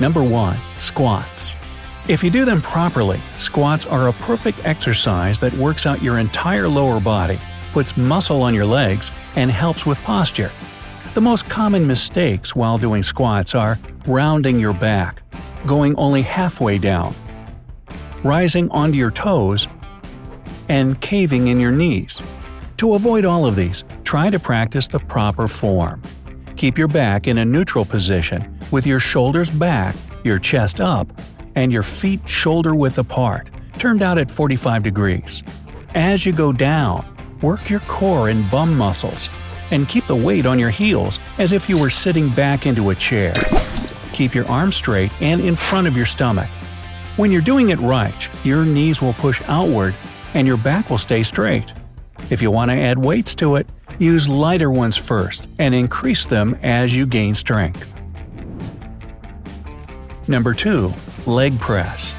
Number 1. Squats. If you do them properly, squats are a perfect exercise that works out your entire lower body, puts muscle on your legs, and helps with posture. The most common mistakes while doing squats are rounding your back, going only halfway down, rising onto your toes, and caving in your knees. To avoid all of these, try to practice the proper form. Keep your back in a neutral position with your shoulders back, your chest up, and your feet shoulder-width apart, turned out at 45 degrees. As you go down, work your core and bum muscles, and keep the weight on your heels as if you were sitting back into a chair. Keep your arms straight and in front of your stomach. When you're doing it right, your knees will push outward and your back will stay straight. If you want to add weights to it, use lighter ones first and increase them as you gain strength. Number 2. Leg press.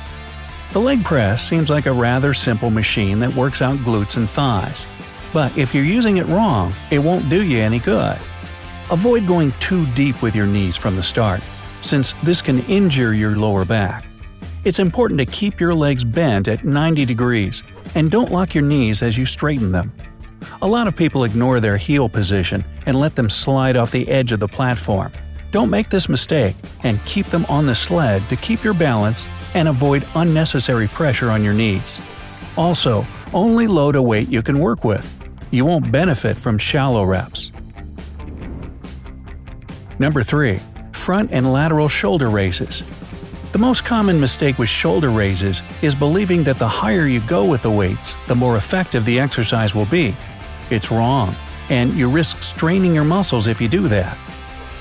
The leg press seems like a rather simple machine that works out glutes and thighs. But if you're using it wrong, it won't do you any good. Avoid going too deep with your knees from the start, since this can injure your lower back. It's important to keep your legs bent at 90 degrees, and don't lock your knees as you straighten them. A lot of people ignore their heel position and let them slide off the edge of the platform. Don't make this mistake, and keep them on the sled to keep your balance and avoid unnecessary pressure on your knees. Also, only load a weight you can work with. You won't benefit from shallow reps. Number 3. Front and lateral shoulder raises. The most common mistake with shoulder raises is believing that the higher you go with the weights, the more effective the exercise will be. It's wrong, and you risk straining your muscles if you do that.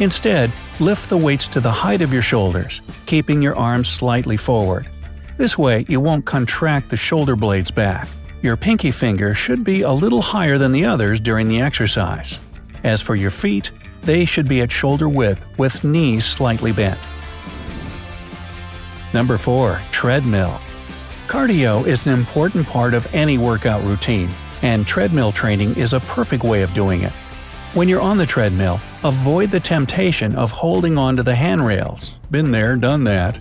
Instead, lift the weights to the height of your shoulders, keeping your arms slightly forward. This way, you won't contract the shoulder blades back. Your pinky finger should be a little higher than the others during the exercise. As for your feet, they should be at shoulder width with knees slightly bent. Number 4. Treadmill. Cardio is an important part of any workout routine, and treadmill training is a perfect way of doing it. When you're on the treadmill, avoid the temptation of holding onto the handrails. Been there, done that.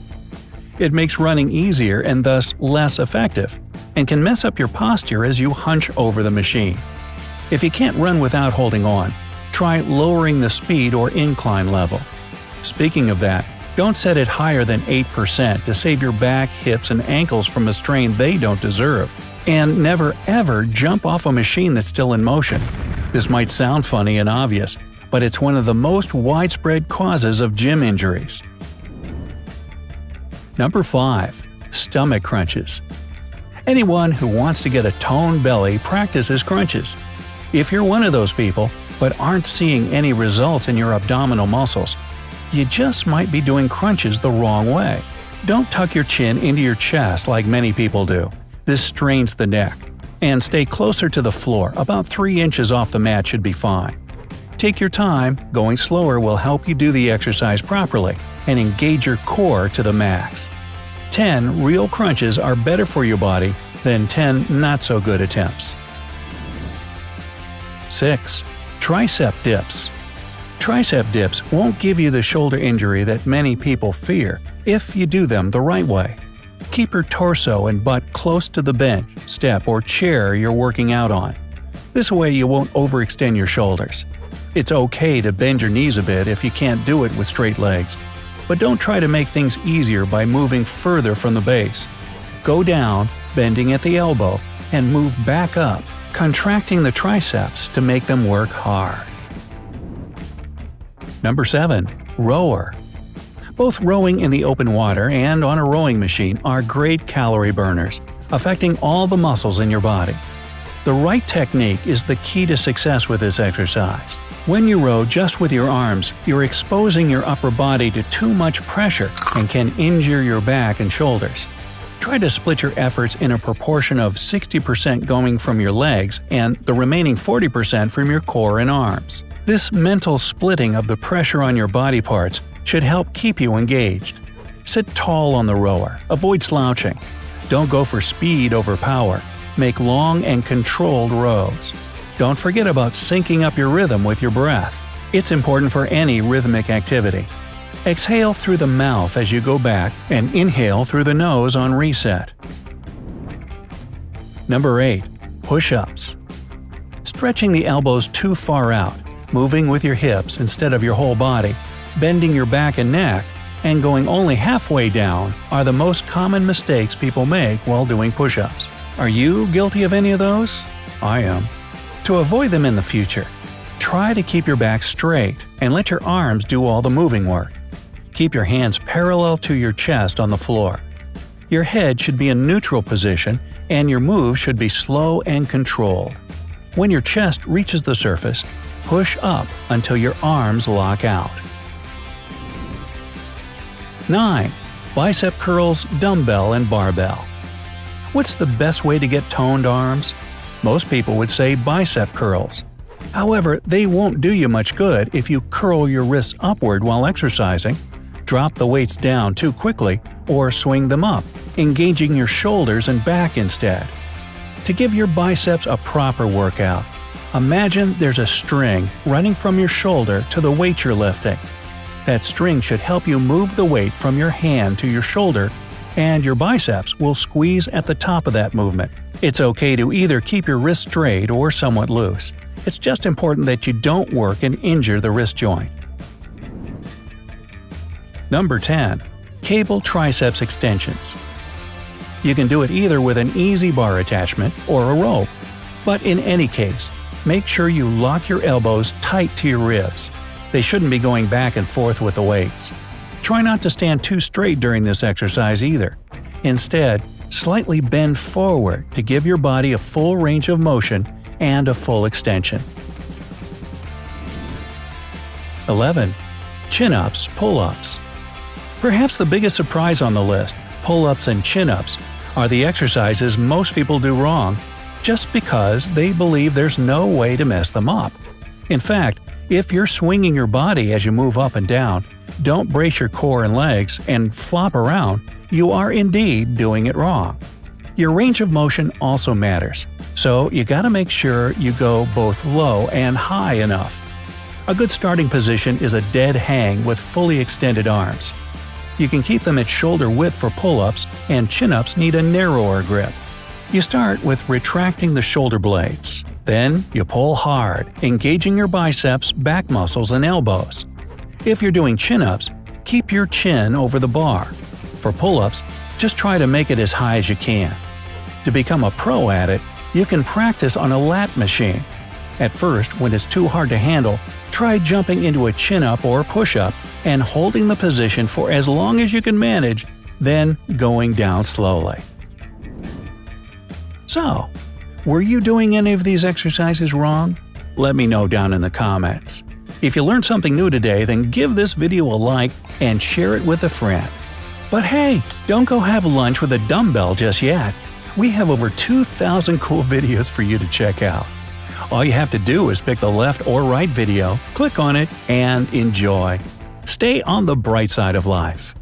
It makes running easier and thus less effective, and can mess up your posture as you hunch over the machine. If you can't run without holding on, try lowering the speed or incline level. Speaking of that, don't set it higher than 8% to save your back, hips, and ankles from a strain they don't deserve. And never ever jump off a machine that's still in motion. This might sound funny and obvious, but it's one of the most widespread causes of gym injuries. Number 5. Stomach crunches. Anyone who wants to get a toned belly practices crunches. If you're one of those people, but aren't seeing any results in your abdominal muscles, you just might be doing crunches the wrong way. Don't tuck your chin into your chest like many people do. This strains the neck. And stay closer to the floor, about 3 inches off the mat should be fine. Take your time, going slower will help you do the exercise properly and engage your core to the max. 10 real crunches are better for your body than 10 not-so-good attempts. 6. Tricep dips. Tricep dips won't give you the shoulder injury that many people fear if you do them the right way. Keep your torso and butt close to the bench, step, or chair you're working out on. This way you won't overextend your shoulders. It's okay to bend your knees a bit if you can't do it with straight legs, but don't try to make things easier by moving further from the base. Go down, bending at the elbow, and move back up, contracting the triceps to make them work hard. Number 7. Rower. Both rowing in the open water and on a rowing machine are great calorie burners, affecting all the muscles in your body. The right technique is the key to success with this exercise. When you row just with your arms, you're exposing your upper body to too much pressure and can injure your back and shoulders. Try to split your efforts in a proportion of 60% going from your legs and the remaining 40% from your core and arms. This mental splitting of the pressure on your body parts should help keep you engaged. Sit tall on the rower, avoid slouching. Don't go for speed over power. Make long and controlled rows. Don't forget about syncing up your rhythm with your breath. It's important for any rhythmic activity. Exhale through the mouth as you go back and inhale through the nose on reset. Number 8. Push-ups. Stretching the elbows too far out, moving with your hips instead of your whole body, bending your back and neck, and going only halfway down are the most common mistakes people make while doing push-ups. Are you guilty of any of those? I am. To avoid them in the future, try to keep your back straight and let your arms do all the moving work. Keep your hands parallel to your chest on the floor. Your head should be in neutral position and your move should be slow and controlled. When your chest reaches the surface, push up until your arms lock out. 9. Bicep curls, dumbbell, and barbell. What's the best way to get toned arms? Most people would say bicep curls. However, they won't do you much good if you curl your wrists upward while exercising, drop the weights down too quickly, or swing them up, engaging your shoulders and back instead. To give your biceps a proper workout, imagine there's a string running from your shoulder to the weight you're lifting. That string should help you move the weight from your hand to your shoulder, and your biceps will squeeze at the top of that movement. It's okay to either keep your wrist straight or somewhat loose. It's just important that you don't work and injure the wrist joint. Number 10. Cable triceps extensions. You can do it either with an easy bar attachment or a rope. But in any case, make sure you lock your elbows tight to your ribs. They shouldn't be going back and forth with the weights. Try not to stand too straight during this exercise either. Instead, slightly bend forward to give your body a full range of motion and a full extension. 11. Chin-ups, pull-ups. Perhaps the biggest surprise on the list, pull-ups and chin-ups, are the exercises most people do wrong just because they believe there's no way to mess them up. In fact, if you're swinging your body as you move up and down, don't brace your core and legs, and flop around, you are indeed doing it wrong. Your range of motion also matters, so you gotta make sure you go both low and high enough. A good starting position is a dead hang with fully extended arms. You can keep them at shoulder width for pull-ups, and chin-ups need a narrower grip. You start with retracting the shoulder blades. Then you pull hard, engaging your biceps, back muscles, and elbows. If you're doing chin-ups, keep your chin over the bar. For pull-ups, just try to make it as high as you can. To become a pro at it, you can practice on a lat machine. At first, when it's too hard to handle, try jumping into a chin-up or push-up and holding the position for as long as you can manage, then going down slowly. So, were you doing any of these exercises wrong? Let me know down in the comments. If you learned something new today, then give this video a like and share it with a friend. But hey, don't go have lunch with a dumbbell just yet. We have over 2,000 cool videos for you to check out. All you have to do is pick the left or right video, click on it, and enjoy. Stay on the bright side of life.